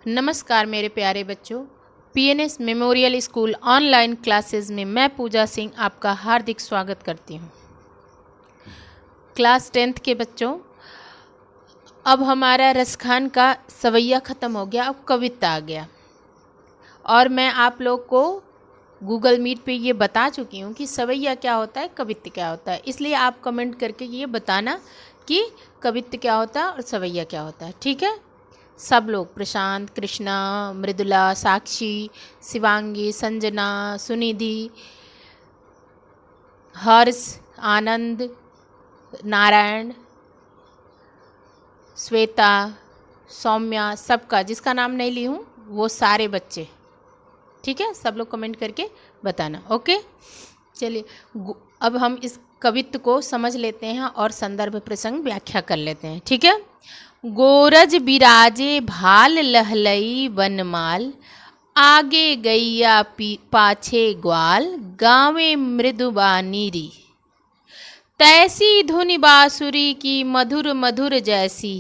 नमस्कार मेरे प्यारे बच्चों, PNS memorial school online classes में मैं पूजा सिंह आपका हार्दिक स्वागत करती हूँ। क्लास 10th के बच्चों, अब हमारा रसखान का सवैया ख़त्म हो गया, अब कविता आ गया और मैं आप लोग को गूगल मीट पे ये बता चुकी हूँ कि सवैया क्या होता है, कवित्त क्या होता है। इसलिए आप कमेंट करके ये बताना कि कवित्त क्या होता है और सवैया क्या होता है, ठीक है। सब लोग, प्रशांत, कृष्णा, मृदुला, साक्षी, शिवांगी, संजना, सुनिधि, हर्ष, आनंद, नारायण, श्वेता, सौम्या, सबका जिसका नाम नहीं ली हूँ वो सारे बच्चे, ठीक है। सब लोग कमेंट करके बताना, ओके। चलिए अब हम इस कवित्त को समझ लेते हैं और संदर्भ प्रसंग व्याख्या कर लेते हैं, ठीक है। गोरज बिराजे भाल लहलई वनमाल, आगे गैया पाछे ग्वाल, गावे मृदुबानीरी। तैसी धुनि बांसुरी की मधुर मधुर जैसी,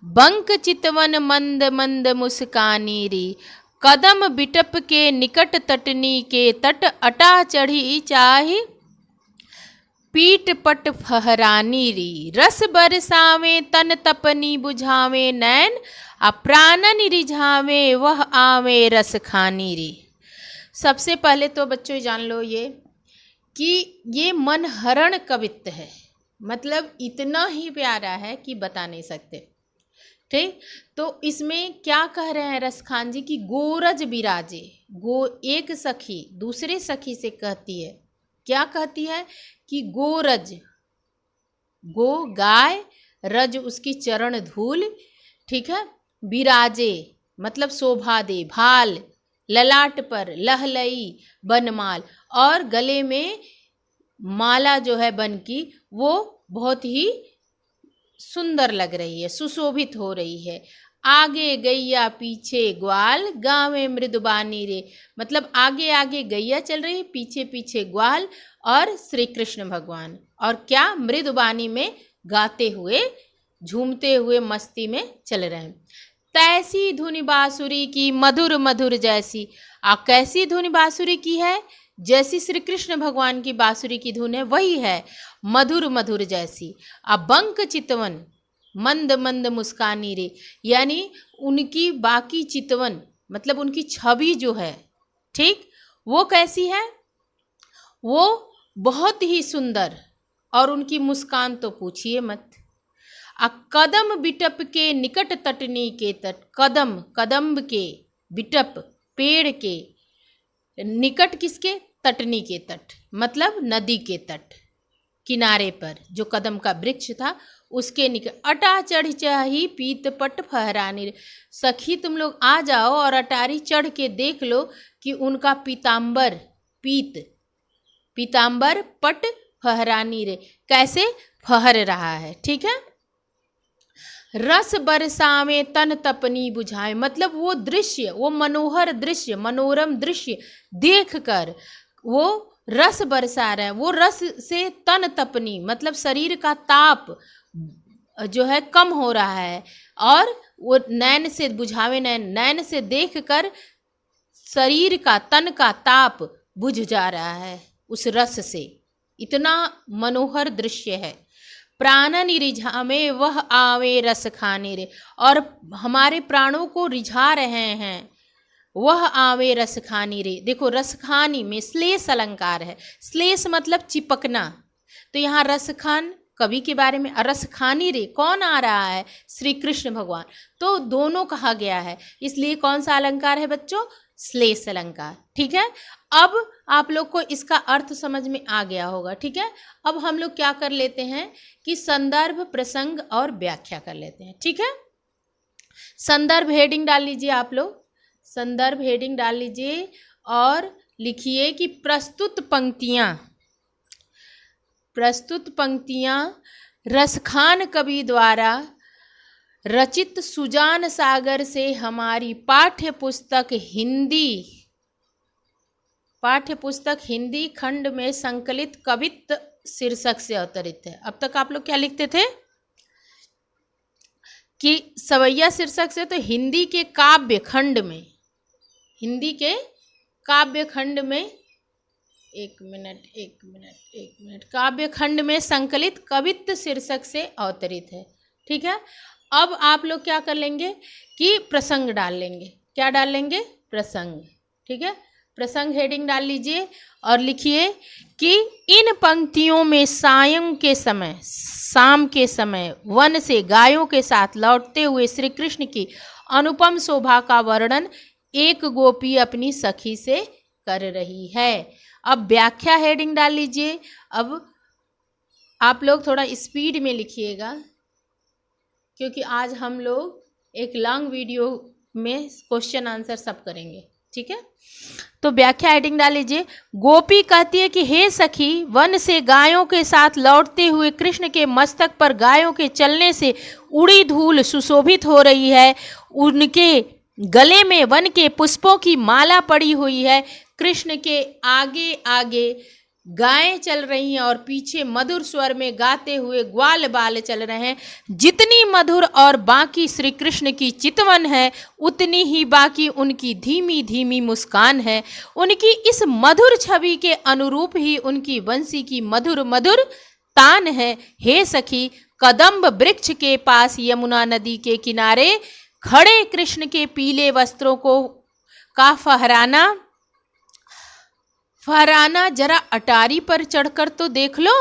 बंक चितवन मंद मंद मुस्कानी री। कदम बिटप के निकट तटनी के तट, अटा चढ़ी चाहे पीट पट फहरानी री। रस बरसावे तन तपनी बुझावे नैन, अप्राणन रिझावे वह आवे रस खानी री। सबसे पहले तो बच्चों जान लो ये कि ये मनहरण कवित्त है, मतलब इतना ही प्यारा है कि बता नहीं सकते, ठीक। तो इसमें क्या कह रहे हैं रसखान जी की गोरज बिराजे, एक सखी दूसरे सखी से कहती है, क्या कहती है कि गोरज, गो गाय, रज उसकी चरण धूल, ठीक है। बिराजे मतलब शोभा दे, भाल ललाट पर, लहलई बनमाल, और गले में माला जो है बन की वो बहुत ही सुंदर लग रही है, सुशोभित हो रही है। आगे गैया पीछे ग्वाल, गावे मृदुबानी रे, मतलब आगे आगे गैया चल रही है, पीछे पीछे ग्वाल और श्री कृष्ण भगवान, और क्या मृदुबानी में गाते हुए झूमते हुए मस्ती में चल रहे हैं। तैसी धुनि बांसुरी की मधुर मधुर जैसी, कैसी धुनि बांसुरी की है, जैसी श्री कृष्ण भगवान की बांसुरी की धुन है वही है, मधुर मधुर जैसी। बंक चितवन मंद मंद मुस्कानी रे, यानी उनकी बाकी चितवन मतलब उनकी छवि जो है, ठीक, वो कैसी है, वो बहुत ही सुंदर, और उनकी मुस्कान तो पूछिए मत। कदम बिटप के निकट तटनी के तट, कदम कदम्ब के, बिटप पेड़ के, निकट किसके, तटनी के तट मतलब नदी के तट किनारे पर जो कदम का वृक्ष था उसके निकट, अटा चढ़ चाही पीत पट फहरानी। सखी तुम लोग आ जाओ और अटारी चढ़ के देख लो कि उनका पीताम्बर, पीताम्बर पट फहरानी रे, कैसे फहर रहा है, ठीक है। रस बरसावे तन तपनी बुझाए, मतलब वो दृश्य, वो मनोहर दृश्य, मनोरम दृश्य देखकर वो रस बरसा रहे हैं, वो रस से तन तपनी मतलब शरीर का ताप जो है कम हो रहा है, और वो नैन से बुझावे, नैन से देखकर शरीर का, तन का ताप बुझ जा रहा है उस रस से, इतना मनोहर दृश्य है। प्राणन रिझावे वह आवे रस खाने रे, और हमारे प्राणों को रिझा रहे हैं वह आवे रस खानी रे। देखो रसखानी में श्लेष अलंकार है, श्लेष मतलब चिपकना, तो यहाँ रसखान कवि के बारे में, रसखानी रे कौन आ रहा है, श्री कृष्ण भगवान, तो दोनों कहा गया है, इसलिए कौन सा अलंकार है बच्चों, श्लेष अलंकार, ठीक है। अब आप लोग को इसका अर्थ समझ में आ गया होगा, ठीक है। अब हम लोग क्या कर लेते हैं कि संदर्भ प्रसंग और व्याख्या कर लेते हैं, ठीक है। संदर्भ हेडिंग डाल लीजिए, आप लोग संदर्भ हेडिंग डाल लीजिए और लिखिए कि प्रस्तुत पंक्तियां रसखान कवि द्वारा रचित सुजान सागर से हमारी पाठ्य पुस्तक हिंदी खंड में संकलित कवित्त शीर्षक से अवतरित है। अब तक आप लोग क्या लिखते थे कि सवैया शीर्षक से तो हिंदी के काव्य खंड में, हिंदी के काव्य खंड में एक मिनट काव्य खंड में संकलित कवित्व शीर्षक से अवतरित है। ठीक है, अब आप लोग क्या कर लेंगे कि प्रसंग डाल लेंगे। क्या डाल लेंगे? प्रसंग। ठीक है, प्रसंग हेडिंग डाल लीजिए और लिखिए कि इन पंक्तियों में शाम के समय वन से गायों के साथ लौटते हुए श्री कृष्ण की अनुपम शोभा का वर्णन एक गोपी अपनी सखी से कर रही है। अब व्याख्या हेडिंग डाल लीजिए। अब आप लोग थोड़ा स्पीड में लिखिएगा क्योंकि आज हम लोग एक लॉन्ग वीडियो में क्वेश्चन आंसर सब करेंगे। ठीक है, तो व्याख्या हेडिंग डाल लीजिए। गोपी कहती है कि हे सखी, वन से गायों के साथ लौटते हुए कृष्ण के मस्तक पर गायों के चलने से उड़ी धूल सुशोभित हो रही है। उनके गले में वन के पुष्पों की माला पड़ी हुई है। कृष्ण के आगे आगे गायें चल रही हैं और पीछे मधुर स्वर में गाते हुए ग्वाल बाल चल रहे हैं। जितनी मधुर और बाकी श्री कृष्ण की चितवन है, उतनी ही बाकी उनकी धीमी धीमी मुस्कान है। उनकी इस मधुर छवि के अनुरूप ही उनकी बंसी की मधुर मधुर तान है। हे सखी, कदम्ब वृक्ष के पास यमुना नदी के किनारे खड़े कृष्ण के पीले वस्त्रों का फहराना जरा अटारी पर चढ़कर तो देख लो।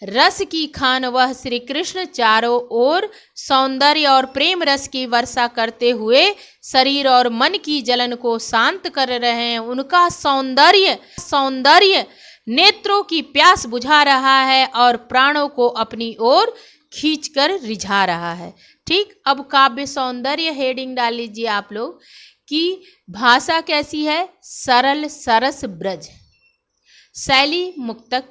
रस की खान वह श्री कृष्ण चारों ओर सौंदर्य और प्रेम रस की वर्षा करते हुए शरीर और मन की जलन को शांत कर रहे हैं। उनका सौंदर्य नेत्रों की प्यास बुझा रहा है और प्राणों को अपनी ओर खींचकर रिझा रहा है। ठीक, अब काव्य सौंदर्य हेडिंग डाल लीजिए आप लोग कि भाषा कैसी है? सरल सरस ब्रज, शैली मुक्तक,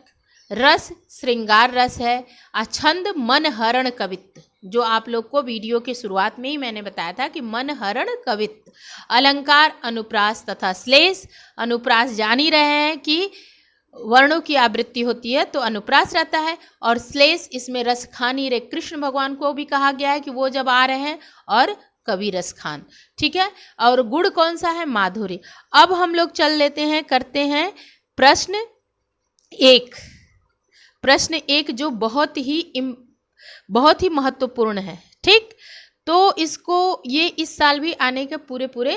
रस श्रृंगार रस है, छंद मनहरण कवित्व, जो आप लोग को वीडियो के शुरुआत में ही मैंने बताया था कि मनहरण कवित्व, अलंकार, अनुप्रास तथा श्लेष। अनुप्रास जान ही रहे हैं कि वर्णों की आवृत्ति होती है तो अनुप्रास रहता है, और श्लेष इसमें रस खानी रे कृष्ण भगवान को भी कहा गया है कि वो जब आ रहे हैं, और कवि रस खान। ठीक है, और गुण कौन सा है? माधुरी। अब हम लोग चल लेते हैं, करते हैं प्रश्न एक जो बहुत ही महत्वपूर्ण है। ठीक, तो इसको ये इस साल भी आने के पूरे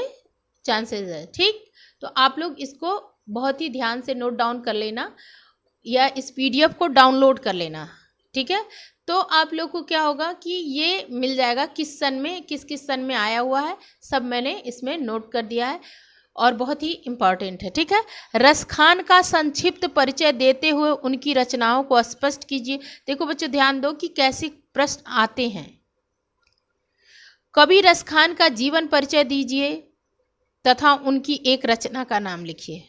चांसेस है। ठीक, तो आप लोग इसको बहुत ही ध्यान से नोट डाउन कर लेना या इस PDF को डाउनलोड कर लेना। ठीक है, तो आप लोग को क्या होगा कि ये मिल जाएगा किस सन में किस सन में आया हुआ है, सब मैंने इसमें नोट कर दिया है और बहुत ही इम्पॉर्टेंट है। ठीक है, रसखान का संक्षिप्त परिचय देते हुए उनकी रचनाओं को स्पष्ट कीजिए। देखो बच्चों, ध्यान दो कि कैसे प्रश्न आते हैं। कवि रसखान का जीवन परिचय दीजिए तथा उनकी एक रचना का नाम लिखिए।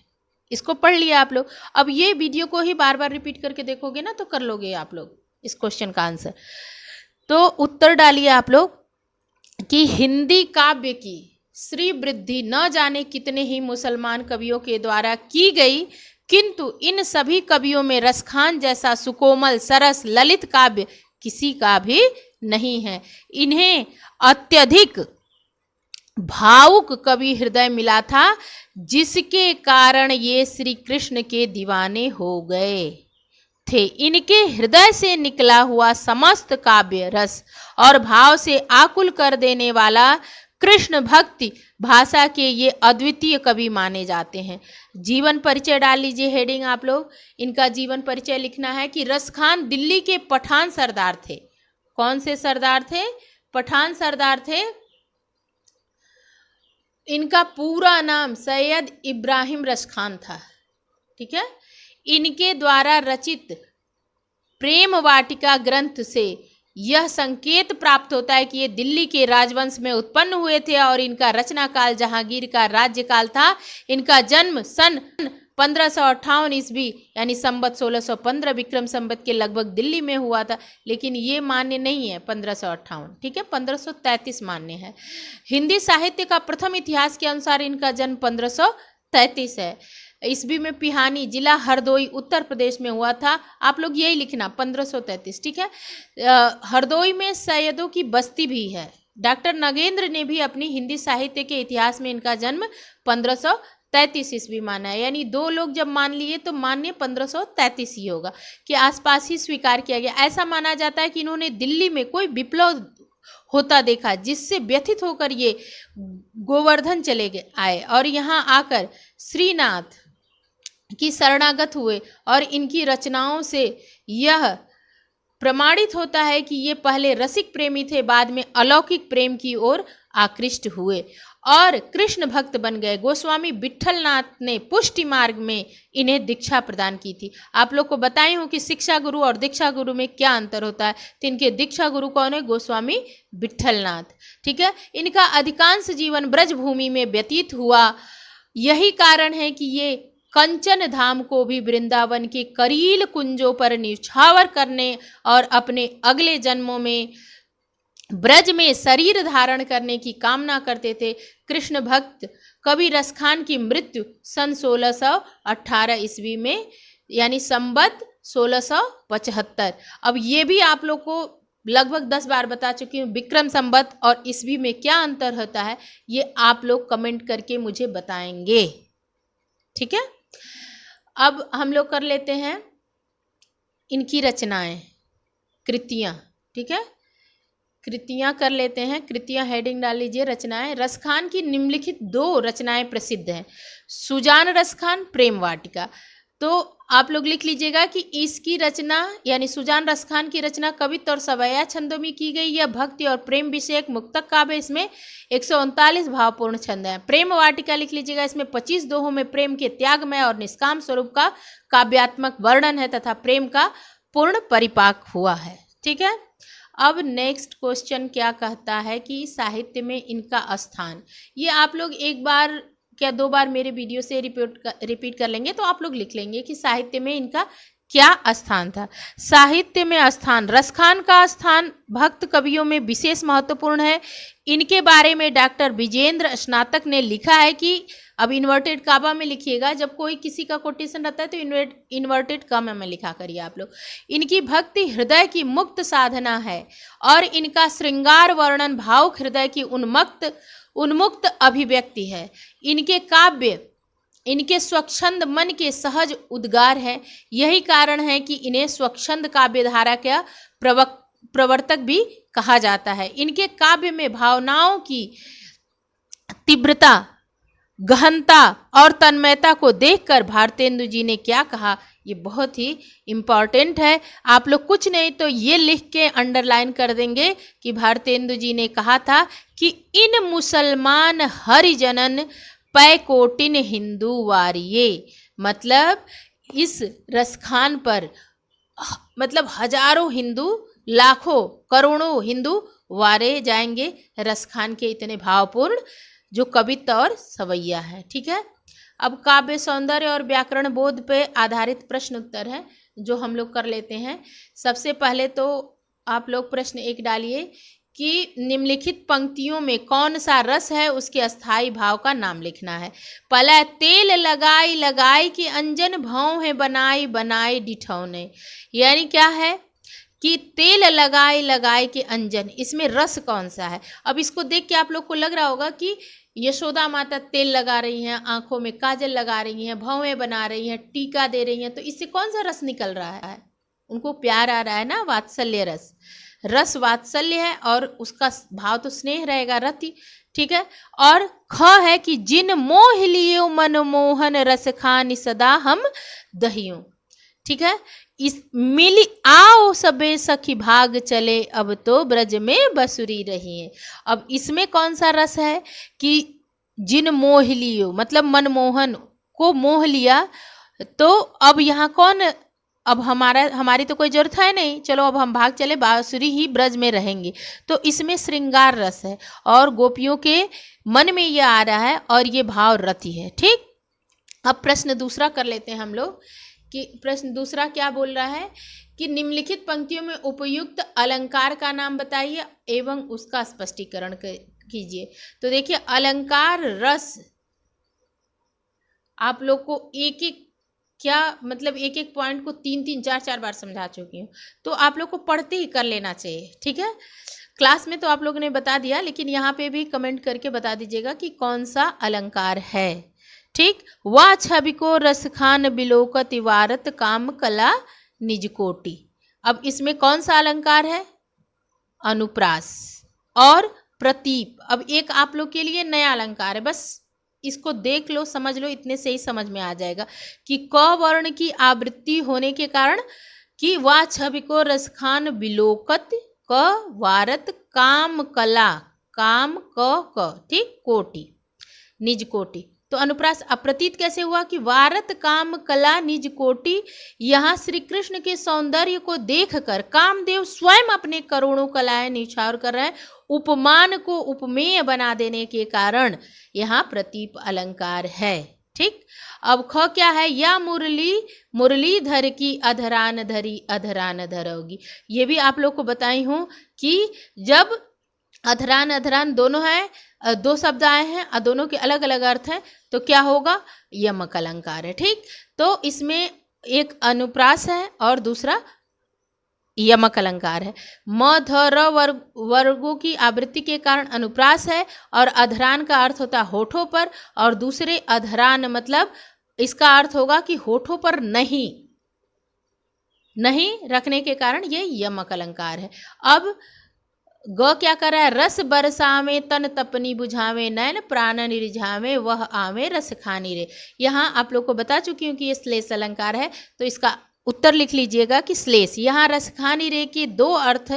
इसको पढ़ लिया आप लोग। अब ये वीडियो को ही बार बार रिपीट करके देखोगे ना तो कर लोगे आप लोग इस क्वेश्चन का आंसर। तो उत्तर डालिए आप लोग कि हिंदी काव्य की श्री वृद्धि न जाने कितने ही मुसलमान कवियों के द्वारा की गई, किंतु इन सभी कवियों में रसखान जैसा सुकोमल सरस ललित काव्य किसी का भी नहीं है। इन्हें अत्यधिक भावुक कवि हृदय मिला था, जिसके कारण ये श्री कृष्ण के दीवाने हो गए थे। इनके हृदय से निकला हुआ समस्त काव्य रस और भाव से आकुल कर देने वाला कृष्ण भक्ति भाषा के ये अद्वितीय कवि माने जाते हैं। जीवन परिचय डाल लीजिए हेडिंग आप लोग। इनका जीवन परिचय लिखना है कि रसखान दिल्ली के पठान सरदार थे। कौन से सरदार थे? पठान सरदार थे। इनका पूरा नाम सैयद इब्राहिम रसखान था। ठीक है, इनके द्वारा रचित प्रेम वाटिका ग्रंथ से यह संकेत प्राप्त होता है कि ये दिल्ली के राजवंश में उत्पन्न हुए थे और इनका रचना काल जहांगीर का राज्यकाल था। इनका जन्म सन 1558 ईस्वी यानी संवत 1615 विक्रम संवत के लगभग दिल्ली में हुआ था, लेकिन ये मान्य नहीं है 1558। ठीक है, 1533 मान्य है। हिंदी साहित्य का प्रथम इतिहास के अनुसार इनका जन्म 1533 है। ईस्वी में पिहानी जिला हरदोई उत्तर प्रदेश में हुआ था। आप लोग यही लिखना 1533। ठीक है, हरदोई में सैयदों की बस्ती भी है, डॉक्टर नगेंद्र ने भी अपनी हिंदी साहित्य के इतिहास में इनका जन्म 1533 ईस्वी माना है। यानी दो लोग जब मान लिए तो मानिए 1533 ही होगा कि आसपास ही स्वीकार किया गया। ऐसा माना जाता है कि इन्होंने दिल्ली में कोई विप्लव होता देखा जिससे व्यथित होकर ये गोवर्धन चले गए आए और यहाँ आकर श्रीनाथ की शरणागत हुए और इनकी रचनाओं से यह प्रमाणित होता है कि ये पहले रसिक प्रेमी थे, बाद में अलौकिक प्रेम की ओर आकृष्ट हुए और कृष्ण भक्त बन गए। गोस्वामी विट्ठलनाथ ने पुष्टि मार्ग में इन्हें दीक्षा प्रदान की थी। आप लोग को बताई हूँ कि शिक्षा गुरु और दीक्षा गुरु में क्या अंतर होता है। तो इनके दीक्षा गुरु कौन है? गोस्वामी विट्ठलनाथ। ठीक है, इनका अधिकांश जीवन ब्रजभूमि में व्यतीत हुआ। यही कारण है कि ये कंचन धाम को भी वृंदावन के करील कुंजों पर न्यौछावर करने और अपने अगले जन्मों में ब्रज में शरीर धारण करने की कामना करते थे। कृष्ण भक्त कवि रसखान की मृत्यु सन 1618 ईस्वी में, यानी संवत 1675। अब ये भी आप लोग को लगभग 10 बार बता चुकी हूँ, विक्रम संवत और ईस्वी में क्या अंतर होता है ये आप लोग कमेंट करके मुझे बताएंगे। ठीक है, अब हम लोग कर लेते हैं इनकी रचनाएं, कृतियां। ठीक है, कृतियां कर लेते हैं। कृतियां हेडिंग डाल लीजिए, रचनाएं। रसखान की निम्नलिखित 2 रचनाएं प्रसिद्ध हैं। सुजान रसखान, प्रेम वाटिका। तो आप लोग लिख लीजिएगा कि इसकी रचना यानी सुजान रसखान की रचना कवित्त और सवैया छंदों में की गई। यह भक्ति और प्रेम विषयक मुक्तक काव्य, इसमें 139 भावपूर्ण छंद हैं। प्रेम वाटिका लिख लीजिएगा, इसमें 25 दोहों में प्रेम के त्यागमय और निष्काम स्वरूप का काव्यात्मक वर्णन है तथा प्रेम का पूर्ण परिपाक हुआ है। ठीक है, अब नेक्स्ट क्वेश्चन क्या कहता है कि साहित्य में इनका स्थान। ये आप लोग एक बार क्या 2 बार मेरे वीडियो से रिपीट कर लेंगे तो आप लोग लिख लेंगे कि साहित्य में इनका क्या स्थान था। साहित्य में स्थान, रसखान का स्थान भक्त कवियों में विशेष महत्वपूर्ण है। इनके बारे में डॉक्टर विजेंद्र स्नातक ने लिखा है कि, अब इन्वर्टेड काबा में लिखिएगा, जब कोई किसी का कोटेशन रहता है तो इन्वर्टेड काबा में लिखा करिए आप लोग। इनकी भक्ति हृदय की मुक्त साधना है और इनका श्रृंगार वर्णन भावुक हृदय की उन्मुक्त अभिव्यक्ति है। इनके काव्य इनके स्वच्छंद मन के सहज उद्गार है। यही कारण है कि इन्हें स्वच्छंद काव्य धारा का प्रवर्तक भी कहा जाता है। इनके काव्य में भावनाओं की तीव्रता, गहनता और तन्मयता को देखकर भारतेंदु जी ने क्या कहा, ये बहुत ही इम्पॉर्टेंट है। आप लोग कुछ नहीं तो ये लिख के अंडरलाइन कर देंगे कि भारतेंदु जी ने कहा था कि इन मुसलमान हरिजनन पै कोटिन हिंदू वारिये। मतलब इस रसखान पर मतलब हजारों हिंदू, लाखों करोड़ों हिंदू वारे जाएंगे रसखान के इतने भावपूर्ण जो कवित्त और सवैया है। ठीक है, अब काव्य सौंदर्य और व्याकरण बोध पे आधारित प्रश्न उत्तर है जो हम लोग कर लेते हैं। सबसे पहले तो आप लोग प्रश्न 1 डालिए कि निम्नलिखित पंक्तियों में कौन सा रस है, उसके अस्थाई भाव का नाम लिखना है। पहला है, तेल लगाई लगाई कि अंजन भाव है बनाई बनाई डिठौने। यानी क्या है कि तेल लगाई लगाई के अंजन, इसमें रस कौन सा है। अब इसको देख के आप लोग को लग रहा होगा कि यशोदा माता तेल लगा रही हैं, आंखों में काजल लगा रही हैं, भौवें बना रही हैं, टीका दे रही हैं, तो इससे कौन सा रस निकल रहा है? उनको प्यार आ रहा है ना, वात्सल्य रस। रस वात्सल्य है और उसका भाव तो स्नेह रहेगा, रति। ठीक है, और ख है कि जिन मोह लियो मनमोहन रस खानी सदा हम दहियों। ठीक है, इस मिली आओ सबे सखी भाग चले अब तो ब्रज में बसुरी रही है। अब इसमें कौन सा रस है कि जिन मोह लियो, मतलब मनमोहन को मोह लिया, तो अब यहाँ कौन, अब हमारी तो कोई जरूरत है नहीं, चलो अब हम भाग चले, बांसुरी ही ब्रज में रहेंगे। तो इसमें श्रृंगार रस है और गोपियों के मन में ये आ रहा है और ये भाव रति है। ठीक, अब प्रश्न दूसरा कर लेते हैं हम लोग कि प्रश्न दूसरा क्या बोल रहा है कि निम्नलिखित पंक्तियों में उपयुक्त अलंकार का नाम बताइए एवं उसका स्पष्टीकरण कीजिए। तो देखिए, अलंकार रस आप लोग को एक एक क्या मतलब एक एक पॉइंट को 3-3, 4-4 बार समझा चुकी हूँ, तो आप लोग को पढ़ते ही कर लेना चाहिए। ठीक है, क्लास में तो आप लोगों ने बता दिया, लेकिन यहाँ पे भी कमेंट करके बता दीजिएगा कि कौन सा अलंकार है। ठीक, वा छवि को रसखान बिलोकत इवारत काम कला निज कोटि। अब इसमें कौन सा अलंकार है? अनुप्रास और प्रतीप। अब एक आप लोग के लिए नया अलंकार है, बस इसको देख लो, समझ लो, इतने से ही समझ में आ जाएगा कि क वर्ण की आवृत्ति होने के कारण कि वा छवि को रसखान बिलोकत क वारत काम कला काम क ठीक कोटि निज कोटि। तो अनुप्रास अप्रतीत कैसे हुआ कि वारत काम कला निज कोटि। यहाँ श्री कृष्ण के सौंदर्य को देखकर कामदेव स्वयं अपने करोड़ों कलाएं निछावर कर रहे हैं। उपमान को उपमेय बना देने के कारण यहाँ प्रतीप अलंकार है। ठीक, अब ख क्या है? या मुरली मुरलीधर की अधरान धरी अधरान धरोगी। ये भी आप लोग को बताई हूँ कि जब अधरान अधरान दोनों हैं, दो शब्द आए हैं और दोनों के अलग अलग अर्थ हैं, तो क्या होगा? यमक अलंकार है। ठीक, तो इसमें एक अनुप्रास है और दूसरा यमक अलंकार है। म ध र वर्गों की आवृत्ति के कारण अनुप्रास है और अधरान का अर्थ होता है होठों पर, और दूसरे अधरान मतलब इसका अर्थ होगा कि होठों पर नहीं रखने के कारण ये यमक अलंकार है। अब ग क्या कर रहा है? रस बरसावे तन तपनी बुझावे नैन प्राण निरिझावे वह आवे रस खानी रे। यहाँ आप लोग को बता चुकी हूँ कि ये श्लेष अलंकार है, तो इसका उत्तर लिख लीजिएगा कि श्लेष। यहाँ रस खानी रे के दो अर्थ,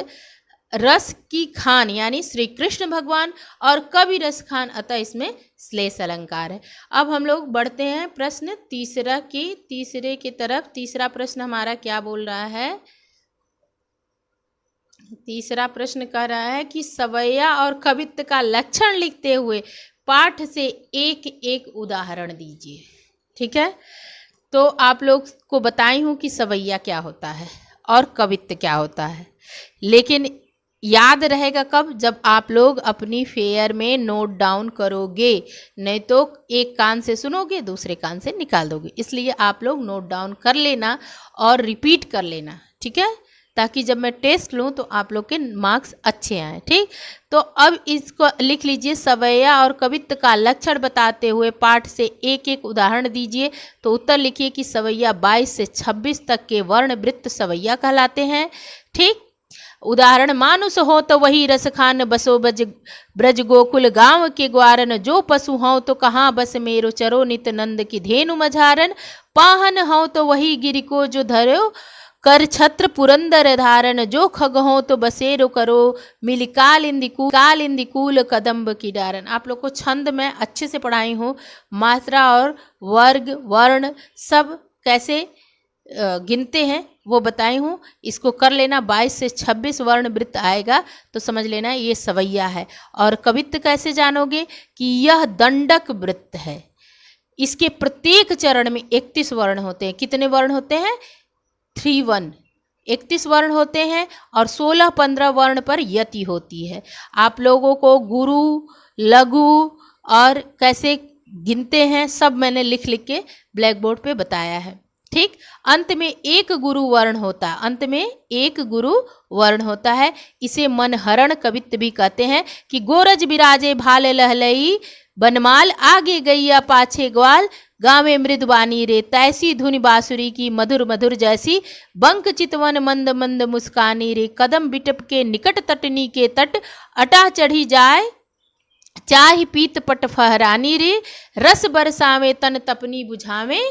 रस की खान यानी श्री कृष्ण भगवान और कवि रस खान, अतः इसमें श्लेष अलंकार है। अब हम लोग बढ़ते हैं प्रश्न तीसरे की तरफ। तीसरा प्रश्न हमारा क्या बोल रहा है? तीसरा प्रश्न कह रहा है कि सवैया और कवित्व का लक्षण लिखते हुए पाठ से एक एक उदाहरण दीजिए। ठीक है, तो आप लोग को बताई हूँ कि सवैया क्या होता है और कवित्व क्या होता है, लेकिन याद रहेगा कब? जब आप लोग अपनी फेयर में नोट डाउन करोगे, नहीं तो एक कान से सुनोगे दूसरे कान से निकाल दोगे। इसलिए आप लोग नोट डाउन कर लेना और रिपीट कर लेना। ठीक है, ताकि जब मैं टेस्ट लूँ तो आप लोग के मार्क्स अच्छे आए। ठीक, तो अब इसको लिख लीजिए, सवैया और कवित्व का लक्षण बताते हुए पाठ से एक एक उदाहरण दीजिए। तो उत्तर लिखिए कि सवैया 22 से 26 तक के वर्ण वृत्त सवैया कहलाते हैं। ठीक, उदाहरण, मानुष हो तो वही रस खान बसो ब्रज गोकुल गांव के ग्वारन, जो पशु हो तो कहाँ बस मेरो चरो नित नंद की धेनु मझारन, पाहन हो तो वही गिरि को जो धरो कर छत्र पुरंदर धारण, जो खग हो तो बसेरो करो मिली कालिंदी कूल कदम्ब की डारन। आप लोग को छंद में अच्छे से पढ़ाई हूँ, मात्रा और वर्ग वर्ण सब कैसे गिनते हैं वो बताई हूँ, इसको कर लेना। 22 से 26 वर्ण वृत्त आएगा तो समझ लेना ये सवैया है। और कवित्व कैसे जानोगे कि यह दंडक वृत्त है। इसके प्रत्येक चरण में 31 वर्ण होते हैं। कितने वर्ण होते हैं? 31 वर्ण होते हैं और 16-15 वर्ण पर यति होती है। आप लोगों को गुरु लघु और कैसे गिनते हैं सब मैंने लिख के ब्लैक बोर्ड पे बताया है। ठीक, अंत में एक गुरु वर्ण होता है। इसे मनहरण कवित्व भी कहते हैं कि गोरज बिराजे भाल लहलई बनमाल, आगे गैया पाछे ग्वाल, गावे मृदवानी रे तैसी धुनि बांसुरी की मधुर मधुर जैसी, बंक चितवन मंद मंद मुस्कानी रे, कदम बिटप के निकट तटनी के तट, अटा चढ़ी जाए चाह पीत पट फहरानी रे, रस बरसावे तन तपनी बुझावे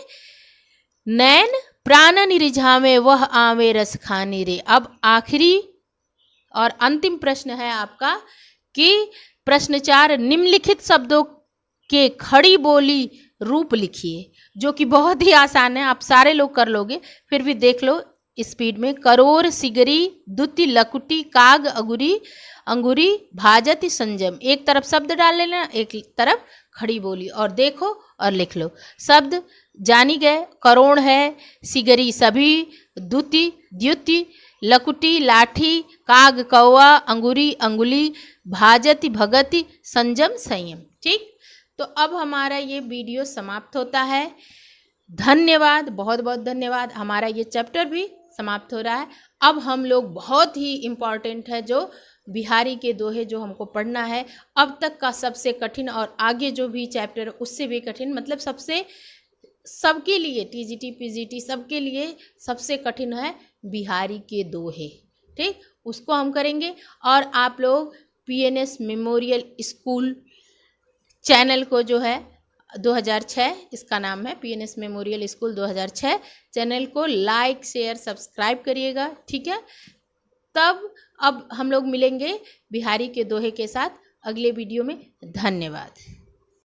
नैन प्राणन रिझावे वह आवे रस खानी रे। अब आखिरी और अंतिम प्रश्न है आपका कि प्रश्न 4, निम्नलिखित शब्दों के खड़ी बोली रूप लिखिए, जो कि बहुत ही आसान है, आप सारे लोग कर लोगे, फिर भी देख लो स्पीड में। करोर सिगरी दुति लकुटी काग अंगुरी भाजति संजम। एक तरफ शब्द डाल लेना, एक तरफ खड़ी बोली, और देखो और लिख लो। शब्द जानी गए, करोड़ है, सिगरी सभी, द्युति लकुटी लाठी, काग कौवा, अंगुरी अंगुली, भाजति भगति, संजम संयम। ठीक, तो अब हमारा ये वीडियो समाप्त होता है। धन्यवाद, बहुत बहुत धन्यवाद। हमारा ये चैप्टर भी समाप्त हो रहा है। अब हम लोग बहुत ही इम्पॉर्टेंट है जो बिहारी के दोहे जो हमको पढ़ना है, अब तक का सबसे कठिन और आगे जो भी चैप्टर है उससे भी कठिन, मतलब सबसे सबके लिए टीजीटी पीजीटी सबके लिए सबसे कठिन है बिहारी के दोहे। ठीक, उसको हम करेंगे। और आप लोग पीएनएस मेमोरियल स्कूल चैनल को जो है 2006, इसका नाम है पीएनएस मेमोरियल स्कूल 2006, चैनल को लाइक शेयर सब्सक्राइब करिएगा। ठीक है, तब अब हम लोग मिलेंगे बिहारी के दोहे के साथ अगले वीडियो में। धन्यवाद।